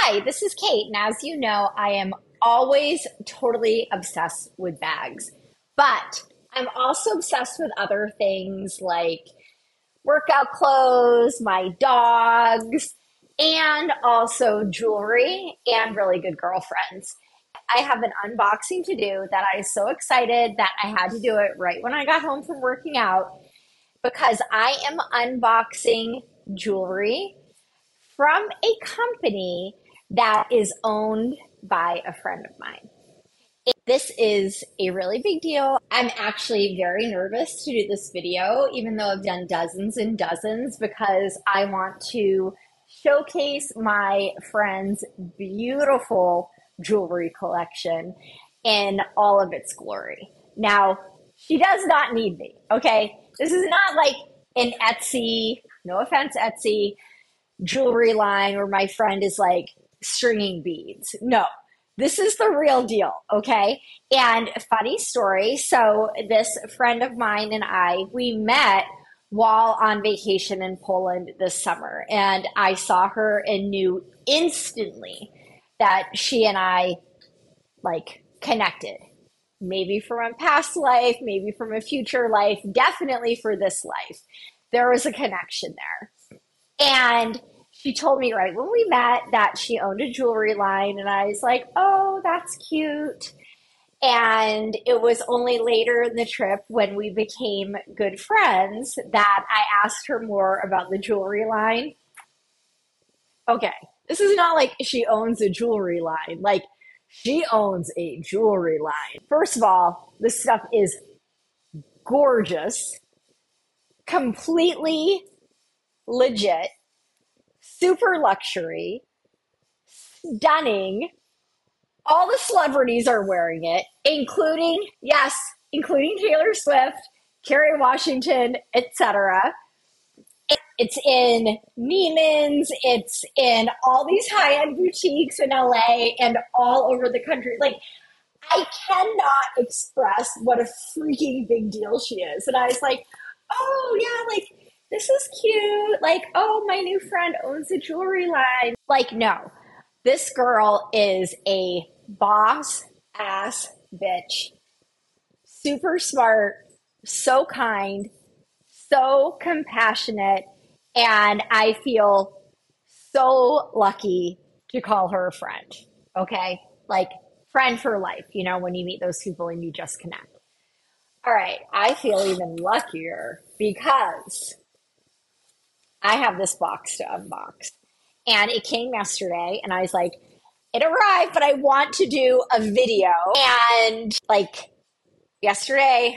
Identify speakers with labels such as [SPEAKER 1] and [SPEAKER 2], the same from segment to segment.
[SPEAKER 1] Hi, this is Kate, and as you know, I am always totally obsessed with bags. But I'm also obsessed with other things like workout clothes, my dogs, and also jewelry and really good girlfriends. I have an unboxing to do that I was so excited that I had to do it right when I got home from working out because I am unboxing jewelry from a company that is owned by a friend of mine. This is a really big deal. I'm actually very nervous to do this video, even though I've done dozens and dozens, because I want to showcase my friend's beautiful jewelry collection in all of its glory. Now, she does not need me, okay? This is not like an Etsy, no offense, Etsy, jewelry line where my friend is like stringing beads. No, this is the real deal, okay? And funny story. So this friend of mine and we met while on vacation in Poland this summer. And I saw her and knew instantly that she and I like connected. Maybe from a past life, maybe from a future life, definitely for this life. There was a connection there. And she told me right when we met that she owned a jewelry line, and I was like, oh, that's cute. And it was only later in the trip when we became good friends that I asked her more about the jewelry line. Okay, this is not like she owns a jewelry line, like, she owns a jewelry line. First of all, this stuff is gorgeous, completely legit, super luxury, stunning. All the celebrities are wearing it, including, yes, including Taylor Swift, Kerry Washington, etc. It's in Neiman's, it's in all these high-end boutiques in LA and all over the country. Like, I cannot express what a freaking big deal she is. And I was like, oh, yeah, like, this is cute. Like, oh, my new friend owns a jewelry line. Like, no, this girl is a boss ass bitch. Super smart, so kind, so compassionate. And I feel so lucky to call her a friend. Okay. Like, friend for life, when you meet those people and you just connect. All right. I feel even luckier because I have this box to unbox. And it came yesterday, and I was like, it arrived, but I want to do a video. And like yesterday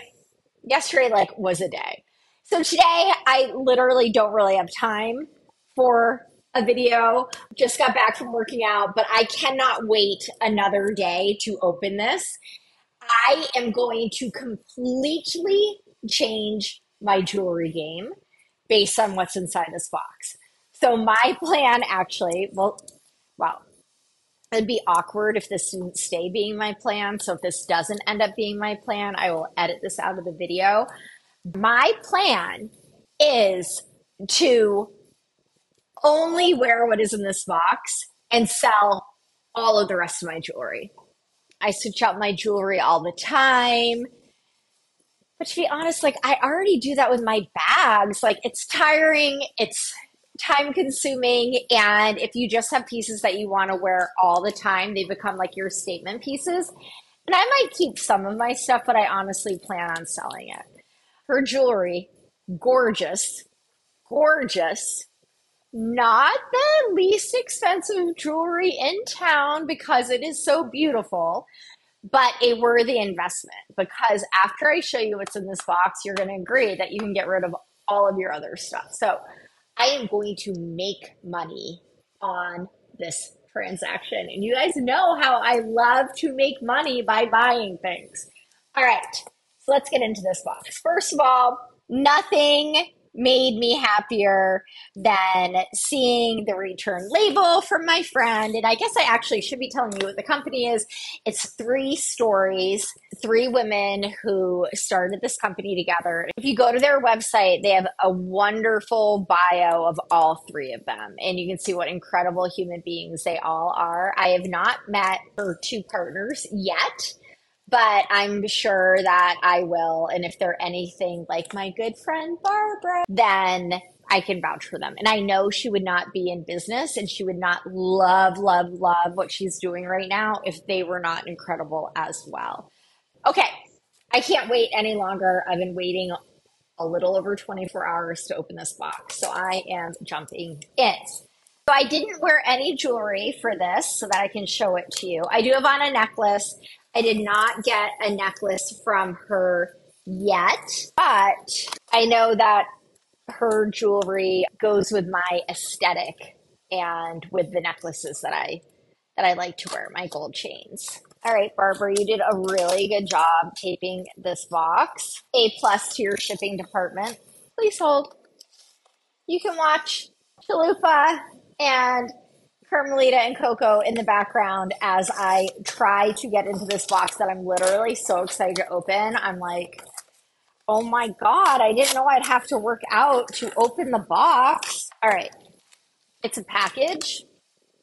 [SPEAKER 1] like was a day. So today I literally don't really have time for a video. Just got back from working out, but I cannot wait another day to open this. I am going to completely change my jewelry game based on what's inside this box. So my plan actually, well, it'd be awkward if this didn't stay being my plan. So if this doesn't end up being my plan, I will edit this out of the video. My plan is to only wear what is in this box and sell all of the rest of my jewelry. I switch out my jewelry all the time. But to be honest, like, I already do that with my bags. Like, it's tiring, it's time consuming. And if you just have pieces that you want to wear all the time, they become like your statement pieces. And I might keep some of my stuff, but I honestly plan on selling it. Her jewelry, gorgeous, gorgeous. Not the least expensive jewelry in town because it is so beautiful, but a worthy investment. Because after I show you what's in this box, you're going to agree that you can get rid of all of your other stuff. So I am going to make money on this transaction. And you guys know how I love to make money by buying things. All right, so let's get into this box. First of all, nothing made me happier than seeing the return label from my friend. And I guess I actually should be telling you what the company is. It's three stories, three women who started this company together. If you go to their website, they have a wonderful bio of all three of them. And you can see what incredible human beings they all are. I have not met her two partners yet, but I'm sure that I will. And if they're anything like my good friend Barbara, then I can vouch for them. And I know she would not be in business and she would not love what she's doing right now if they were not incredible as well. Okay, I can't wait any longer. I've been waiting a little over 24 hours to open this box, so I am jumping in. So I didn't wear any jewelry for this so that I can show it to you. I do have on a necklace. I did not get a necklace from her yet, but I know that her jewelry goes with my aesthetic and with the necklaces that I like to wear, my gold chains. All right, Barbara, you did a really good job taping this box. A plus to your shipping department. Please hold. You can watch Chalupa and Carmelita and Coco in the background as I try to get into this box that I'm literally so excited to open. I'm like, oh my God, I didn't know I'd have to work out to open the box. All right, it's a package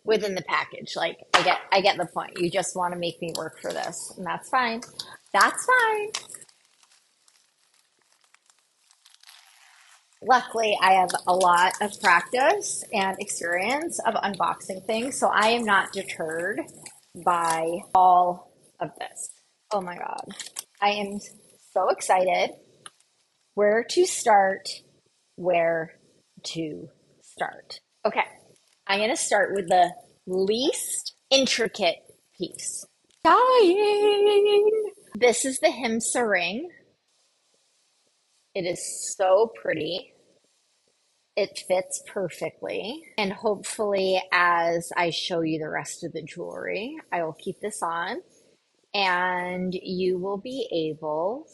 [SPEAKER 1] within the package. Like I get the point. You just want to make me work for this, and that's fine. That's fine. Luckily, I have a lot of practice and experience of unboxing things, so I am not deterred by all of this. Oh my God. I am so excited. Where to start? Where to start? Okay. I'm going to start with the least intricate piece. Dying. This is the Himsa ring. It is so pretty. It fits perfectly. And hopefully, as I show you the rest of the jewelry, I will keep this on and you will be able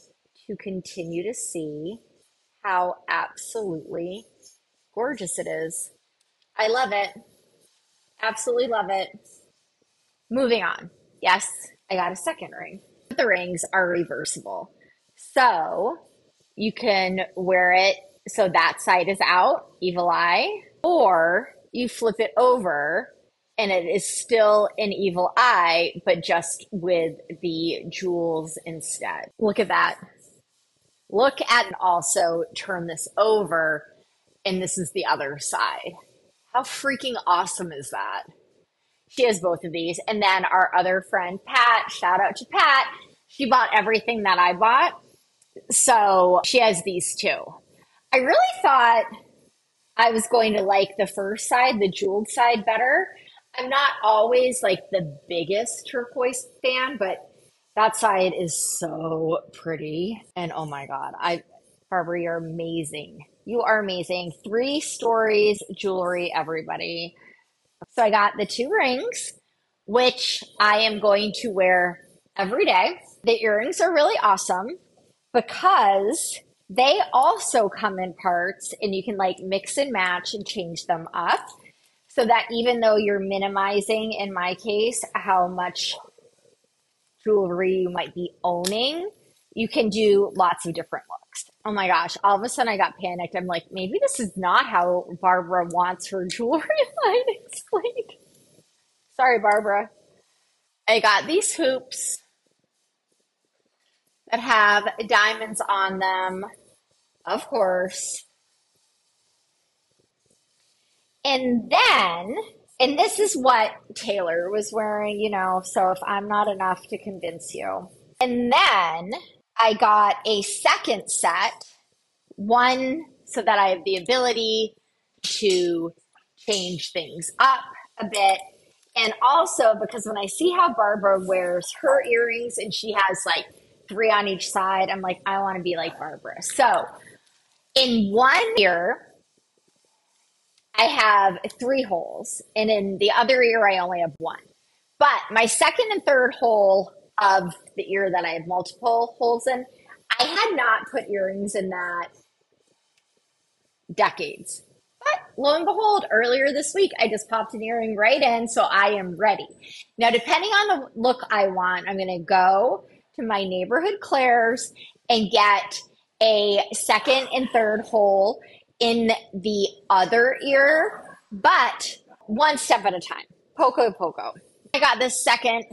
[SPEAKER 1] to continue to see how absolutely gorgeous it is. I love it. Absolutely love it. Moving on. Yes, I got a second ring. The rings are reversible. So you can wear it so that side is out, evil eye, or you flip it over and it is still an evil eye, but just with the jewels instead. Look at that. Look at and also turn this over, and this is the other side. How freaking awesome is that? She has both of these. And then our other friend, Pat, shout out to Pat. She bought everything that I bought. So she has these two. I really thought I was going to like the first side, the jeweled side, better. I'm not always like the biggest turquoise fan, but that side is so pretty. And oh my God, Barbara, you're amazing. You are amazing. Three stories, jewelry, everybody. So I got the two rings, which I am going to wear every day. The earrings are really awesome because they also come in parts and you can like mix and match and change them up so that even though you're minimizing, in my case, how much jewelry you might be owning, you can do lots of different looks. Oh my gosh, all of a sudden I got panicked. I'm like, maybe this is not how Barbara wants her jewelry line explained. Sorry, Barbara. I got these hoops that have diamonds on them, of course. And then, and this is what Taylor was wearing, so if I'm not enough to convince you. And then I got a second set, one so that I have the ability to change things up a bit. And also because when I see how Barbara wears her earrings and she has like three on each side, I'm like, I want to be like Barbara. So in one ear, I have three holes, and in the other ear, I only have one. But my second and third hole of the ear that I have multiple holes in, I had not put earrings in that decades. But lo and behold, earlier this week, I just popped an earring right in, so I am ready. Now, depending on the look I want, I'm going to go to my neighborhood Claire's and get a second and third hole in the other ear, but one step at a time, poco poco. I got this second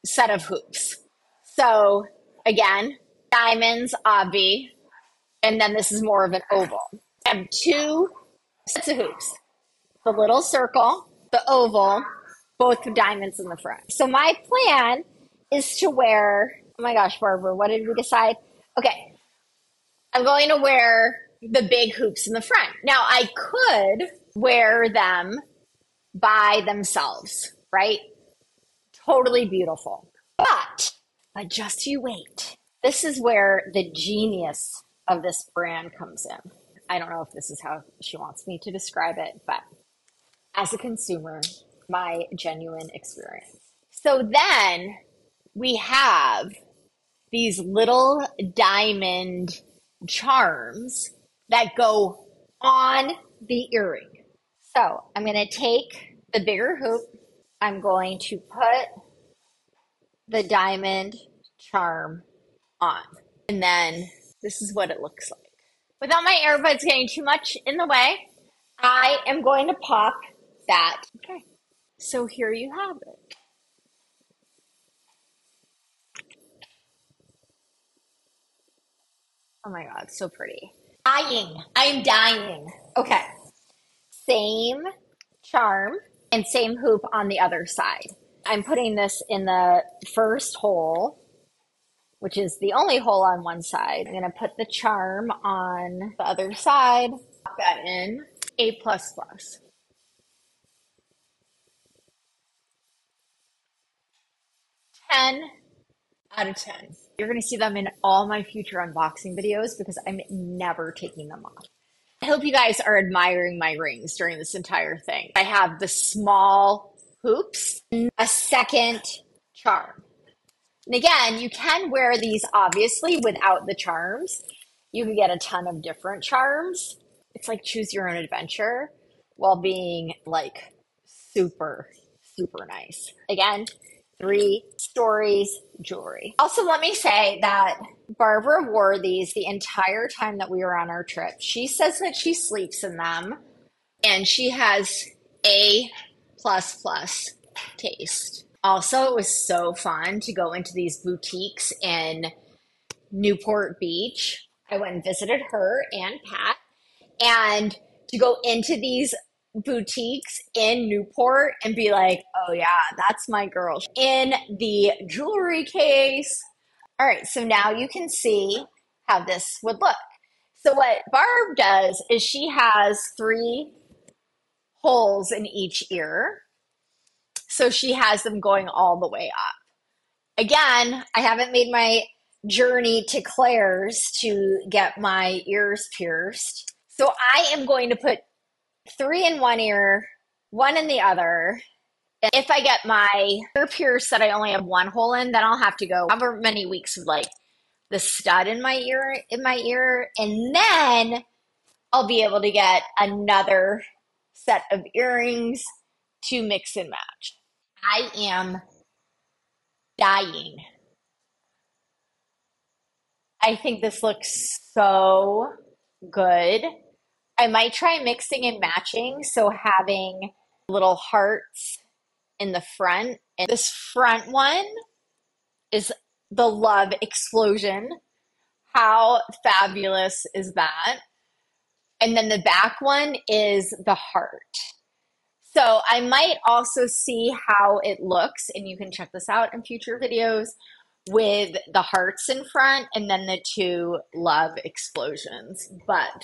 [SPEAKER 1] set of hoops. So again, diamonds, obvi, and then this is more of an oval. I have two sets of hoops, the little circle, the oval, both diamonds in the front. So my plan is to wear, oh my gosh, Barbara, what did we decide? Okay, I'm going to wear the big hoops in the front. Now I could wear them by themselves, right? Totally beautiful. But just you wait. This is where the genius of this brand comes in. I don't know if this is how she wants me to describe it, but as a consumer, my genuine experience. So then we have these little diamond charms that go on the earring. So I'm going to take the bigger hoop. I'm going to put the diamond charm on. And then this is what it looks like. Without my earbuds getting too much in the way, I am going to pop that. Okay. So here you have it. Oh my God, so pretty. Dying. I'm dying. Okay. Same charm and same hoop on the other side. I'm putting this in the first hole, which is the only hole on one side. I'm going to put the charm on the other side. Pop that in. A++. 10 out of 10. You're going to see them in all my future unboxing videos because I'm never taking them off. I hope you guys are admiring my rings during this entire thing. I have the small hoops, a second charm. And again, you can wear these obviously without the charms. You can get a ton of different charms. It's like choose your own adventure while being like super, super nice. Again, 3 Stories jewelry. Also, let me say that Barbara wore these the entire time that we were on our trip. She says that she sleeps in them and she has A++ taste. Also, it was so fun to go into these boutiques in Newport Beach. I went and visited her and Pat, and to go into these boutiques in Newport and be like, oh yeah, that's my girl. In the jewelry case. All right, so now you can see how this would look. So what Barb does is she has 3 holes in each ear. So she has them going all the way up. Again, I haven't made my journey to Claire's to get my ears pierced. So I am going to put 3 in one ear, 1 in the other. And if I get my ear pierced that I only have 1 hole in, then I'll have to go however many weeks with like the stud in my ear, and then I'll be able to get another set of earrings to mix and match. I am dying. I think this looks so good. I might try mixing and matching. So having little hearts in the front. And this front one is the love explosion. How fabulous is that? And then the back one is the heart. So I might also see how it looks, and you can check this out in future videos, with the hearts in front and then the 2 love explosions. But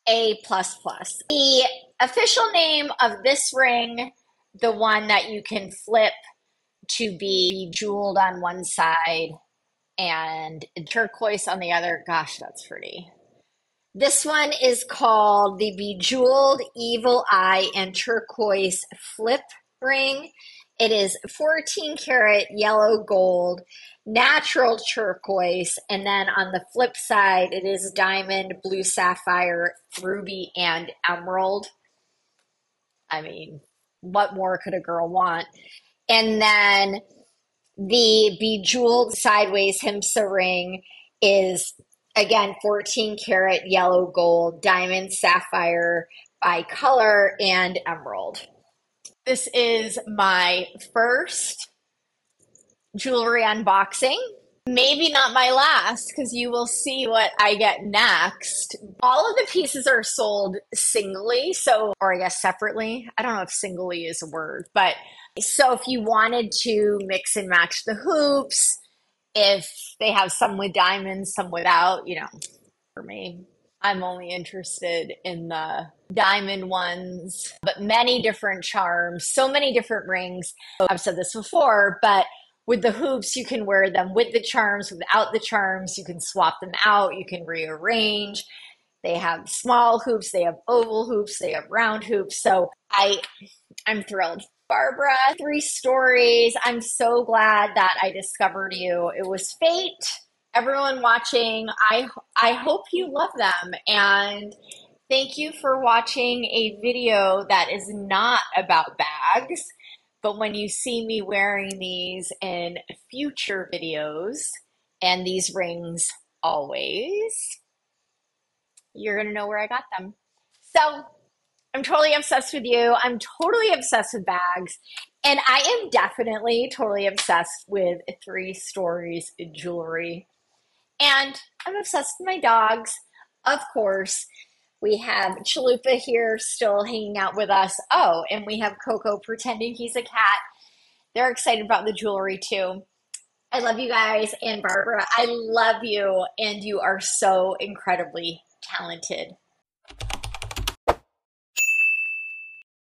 [SPEAKER 1] A++. The official name of this ring, the one that you can flip to be jeweled on one side and turquoise on the other. Gosh, that's pretty. This one is called the Bejeweled Evil Eye and Turquoise Flip Ring. It is 14 karat yellow gold, natural turquoise, and then on the flip side, it is diamond, blue sapphire, ruby, and emerald. I mean, what more could a girl want? And then the bejeweled sideways Himsa ring is again 14 karat yellow gold, diamond, sapphire by color, and emerald. This is my first jewelry unboxing. Maybe not my last, because you will see what I get next. All of the pieces are sold singly, so, or I guess separately. I don't know if singly is a word, but so if you wanted to mix and match the hoops, if they have some with diamonds, some without, for me, I'm only interested in the diamond ones, but many different charms, so many different rings. I've said this before, but with the hoops, you can wear them with the charms, without the charms. You can swap them out, you can rearrange. They have small hoops, they have oval hoops, they have round hoops. So I'm thrilled. Barbara, three stories. I'm so glad that I discovered you. It was fate. Everyone watching, I hope you love them, and thank you for watching a video that is not about bags. But when you see me wearing these in future videos and these rings always, you're going to know where I got them. So I'm totally obsessed with you. I'm totally obsessed with bags. And I am definitely totally obsessed with Three Stories jewelry. And I'm obsessed with my dogs. Of course, we have Chalupa here still hanging out with us. Oh, and we have Coco pretending he's a cat. They're excited about the jewelry too. I love you guys. And Barbara, I love you. And you are so incredibly talented.